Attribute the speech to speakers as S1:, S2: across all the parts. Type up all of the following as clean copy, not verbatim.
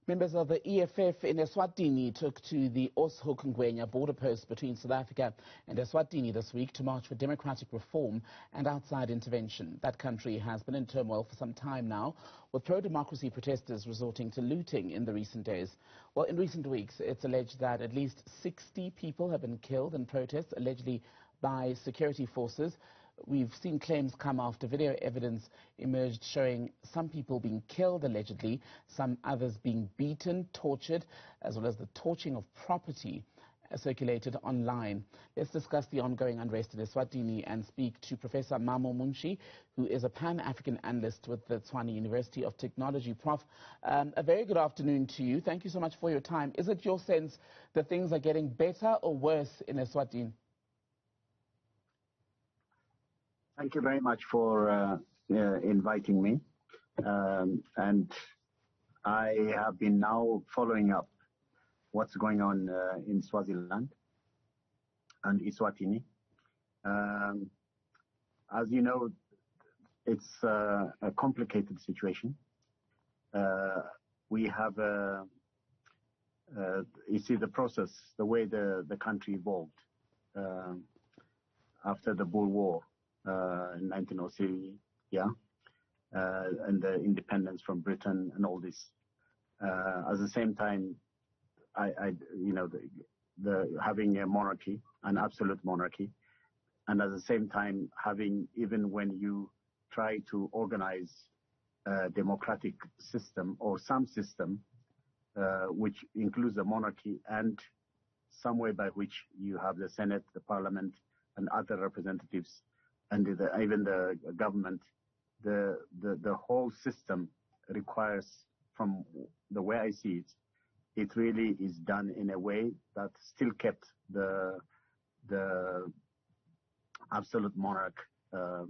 S1: Members of the EFF in Eswatini took to the Oshoek border post between South Africa and Eswatini this week to march for democratic reform and outside intervention. That country has been in turmoil for some time now, with pro-democracy protesters resorting to looting in the recent days. Well, in recent weeks, it's alleged that at least 60 people have been killed in protests, allegedly by security forces. We've seen claims come after video evidence emerged showing some people being killed, allegedly, some others being beaten, tortured, as well as the torching of property circulated online. Let's discuss the ongoing unrest in Eswatini and speak to Professor Mammo Muchie, who is a Pan-African analyst with the Tshwane University of Technology. Prof, a very good afternoon to you. Thank you so much for your time. Is it your sense that things are getting better or worse in Eswatini?
S2: Thank you very much for inviting me. And I have been now following up what's going on in Swaziland and Eswatini. As you know, it's a complicated situation. We have, you see the process, the way the country evolved after the Boer War. In 1903, and the independence from Britain and all this. At the same time, having a monarchy, an absolute monarchy, and at the same time having, even when you try to organize a democratic system or some system, which includes a monarchy and some way by which you have the Senate, the Parliament, and other representatives, and even the government, the whole system requires, from the way I see it, it really is done in a way that still kept the absolute monarch to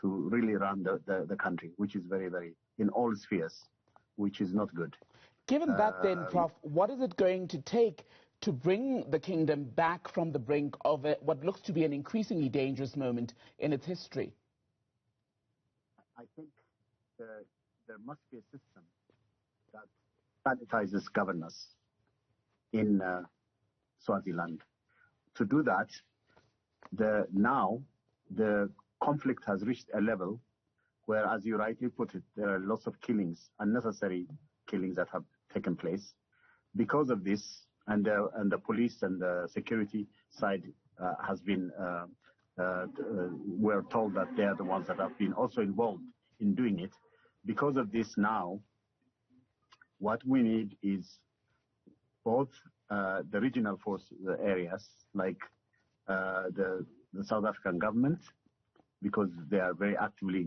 S2: really run the country, which is very, very, in all spheres, which is not good.
S1: Given that then, Prof, what is it going to take to bring the kingdom back from the brink of what looks to be an increasingly dangerous moment in its history?
S2: I think there must be a system that sanitizes governance in Swaziland. To do that, now the conflict has reached a level where, as you rightly put it, there are lots of killings, unnecessary killings that have taken place. Because of this, and the police and the security side has been, we're told that they are the ones that have been also involved in doing it. Because of this now, what we need is both the regional force areas, like the South African government, because they are very actively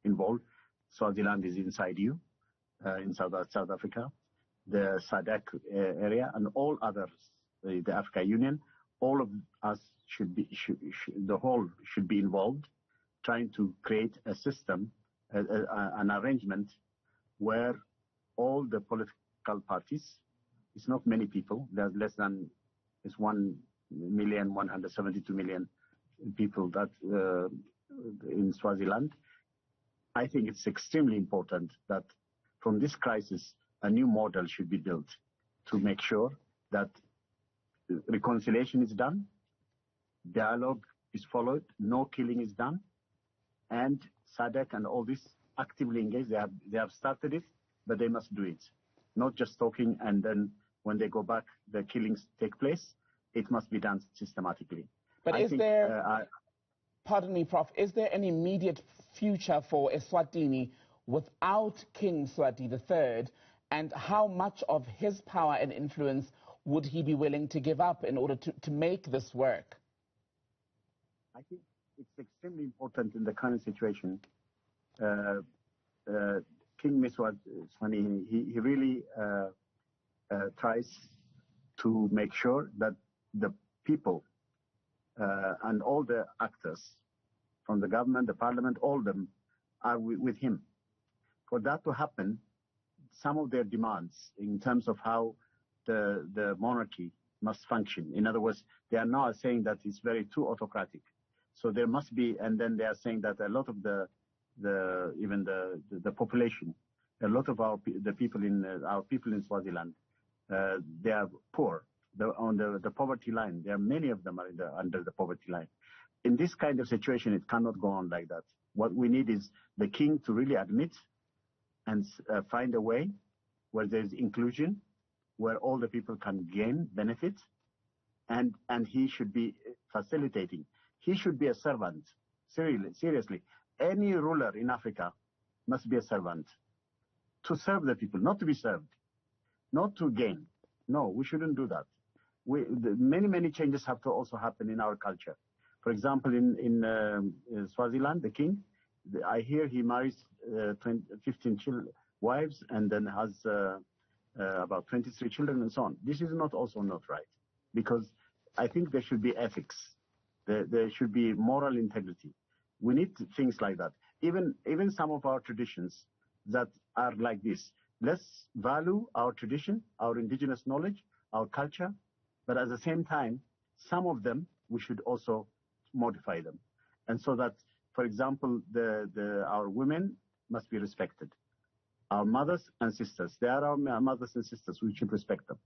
S2: involved. Swaziland is inside you, in South Africa. The SADEK area and all others, the African Union, all of us the whole should be involved, trying to create a system, an arrangement where all the political parties, it's not many people, there's less than, it's 1,172,000,000 people that in Swaziland. I think it's extremely important that from this crisis, a new model should be built to make sure that reconciliation is done, dialogue is followed, no killing is done, and SADEK and all this actively engaged. They have started it, but they must do it. Not just talking and then when they go back, the killings take place. It must be done systematically.
S1: But pardon me, Prof, is there an immediate future for Eswatini without King Mswati III? And how much of his power and influence would he be willing to give up in order to make this work?
S2: I think it's extremely important in the current situation. King Mswati, he really tries to make sure that the people and all the actors from the government, the parliament, all of them are with him. For that to happen, some of their demands in terms of how the monarchy must function. In other words, they are now saying that it's very too autocratic. So there must be, and then they are saying that a lot of even the population a lot of our people in Swaziland, they are poor. They're on the poverty line. There are many of them are under the poverty line. In this kind of situation, it cannot go on like that. What we need is the king to really admit and find a way where there's inclusion, where all the people can gain benefits, and he should be facilitating. He should be a servant. Seriously. Any ruler in Africa must be a servant to serve the people, not to be served, not to gain. No, we shouldn't do that. Many changes have to also happen in our culture. For example, in Swaziland, the king, I hear he marries 15 wives and then has about 23 children and so on. This is also not right, because I think there should be ethics. There should be moral integrity. We need things like that. Even some of our traditions that are like this. Let's value our tradition, our indigenous knowledge, our culture, but at the same time, some of them we should also modify them, and so that, for example, our women must be respected. Our mothers and sisters, they are our mothers and sisters. We should respect them.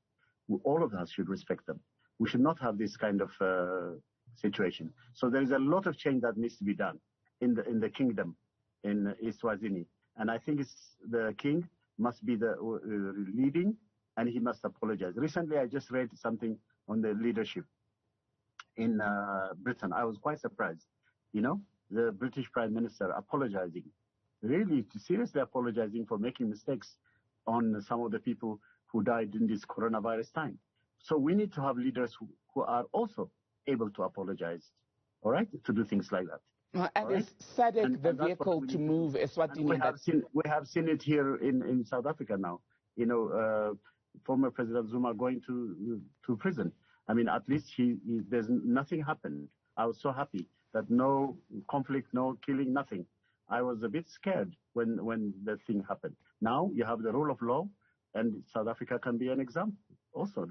S2: All of us should respect them. We should not have this kind of situation. So there is a lot of change that needs to be done in the kingdom in Eswatini, and I think the king must be the leading, and he must apologize. Recently, I just read something on the leadership in Britain. I was quite surprised. The British Prime Minister apologizing, really seriously apologizing for making mistakes on some of the people who died in this coronavirus time. So we need to have leaders who are also able to apologize, all right, to do things like that.
S1: And is SADEK the vehicle to move Eswatini?
S2: We have seen it here in South Africa now. Former President Zuma going to prison. I mean, at least there's nothing happened. I was so happy that no conflict, no killing, nothing. I was a bit scared when the thing happened. Now you have the rule of law, and South Africa can be an example. Also,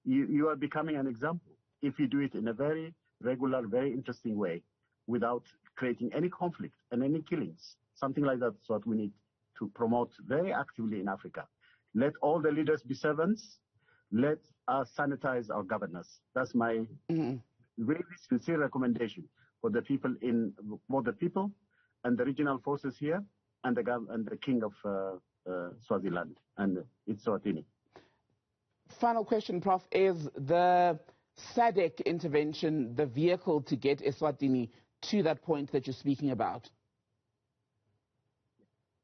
S2: you are becoming an example if you do it in a very regular, very interesting way, without creating any conflict and any killings. Something like that is what we need to promote very actively in Africa. Let all the leaders be servants. Let us sanitize our governors. That's my really sincere recommendation for the people and the regional forces here, and the king of Swaziland and Eswatini.
S1: Final question, Prof. Is the SADEK intervention the vehicle to get Eswatini to that point that you're speaking about?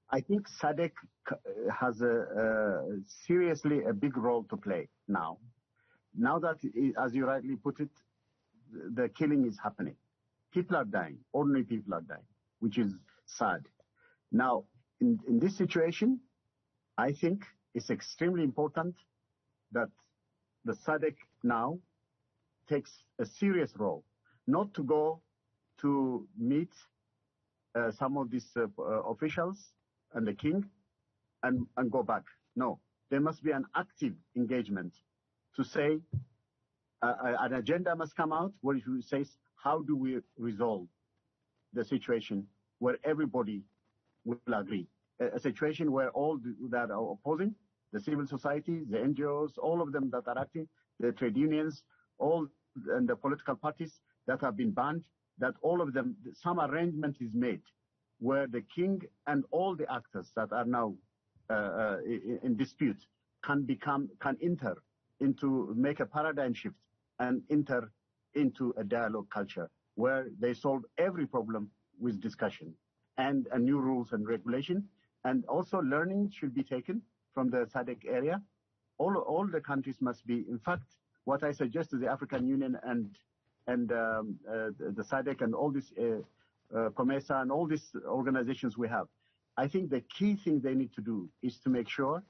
S2: I think SADEK has seriously a big role to play now. Now that, as you rightly put it, the killing is happening. People are dying. Ordinary people are dying, which is sad. Now, in this situation, I think it's extremely important that the SADEK now takes a serious role, not to go to meet some of these officials and the king and go back. No, there must be an active engagement to say an agenda must come out where it says, how do we resolve the situation where everybody will agree? A situation where all that are opposing, the civil society, the NGOs, all of them that are acting, the trade unions, and the political parties that have been banned, that all of them, some arrangement is made where the king and all the actors that are now in dispute can enter into, make a paradigm shift and enter into a dialogue culture where they solve every problem with discussion and new rules and regulation. And also learning should be taken from the SADC area. All the countries must be, in fact, what I suggest to the African Union and the SADC and all this COMESA and all these organizations we have, I think the key thing they need to do is to make sure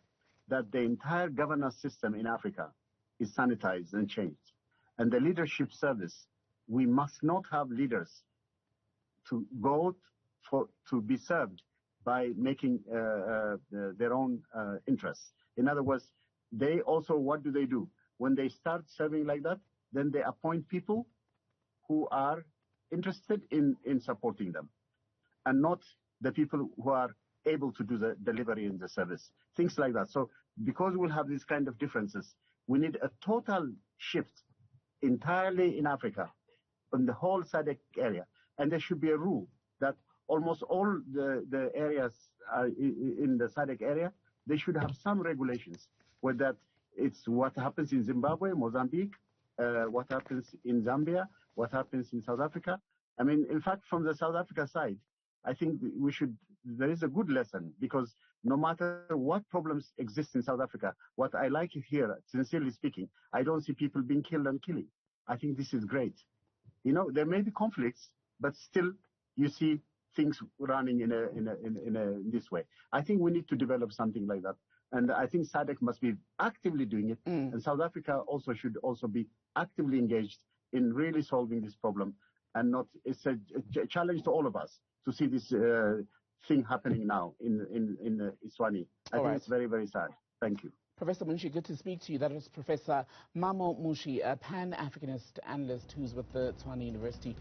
S2: that the entire governance system in Africa is sanitized and changed. And the leadership service, we must not have leaders to go to be served by making their own interests. In other words, they also, what do? When they start serving like that, then they appoint people who are interested in supporting them, and not the people who are able to do the delivery and the service, things like that. So because we'll have these kind of differences, we need a total shift entirely in Africa, on the whole SADC area. And there should be a rule that almost all the areas in the SADC area, they should have some regulations, whether it's what happens in Zimbabwe, Mozambique, what happens in Zambia, what happens in South Africa. I mean, in fact, from the South Africa side, I think there is a good lesson, because no matter what problems exist in South Africa, what I like here, sincerely speaking, I don't see people being killed and killing. I think this is great. You know, there may be conflicts, but still you see things running in this way. I think we need to develop something like that. And I think SADC must be actively doing it. And South Africa also should also be actively engaged in really solving this problem. And not, it's a challenge to all of us to see this thing happening now in Eswatini. I think it's very, very sad. Thank you.
S1: Professor Muchie, good to speak to you. That was Professor Mammo Muchie, a Pan-Africanist analyst who's with the Tshwane University.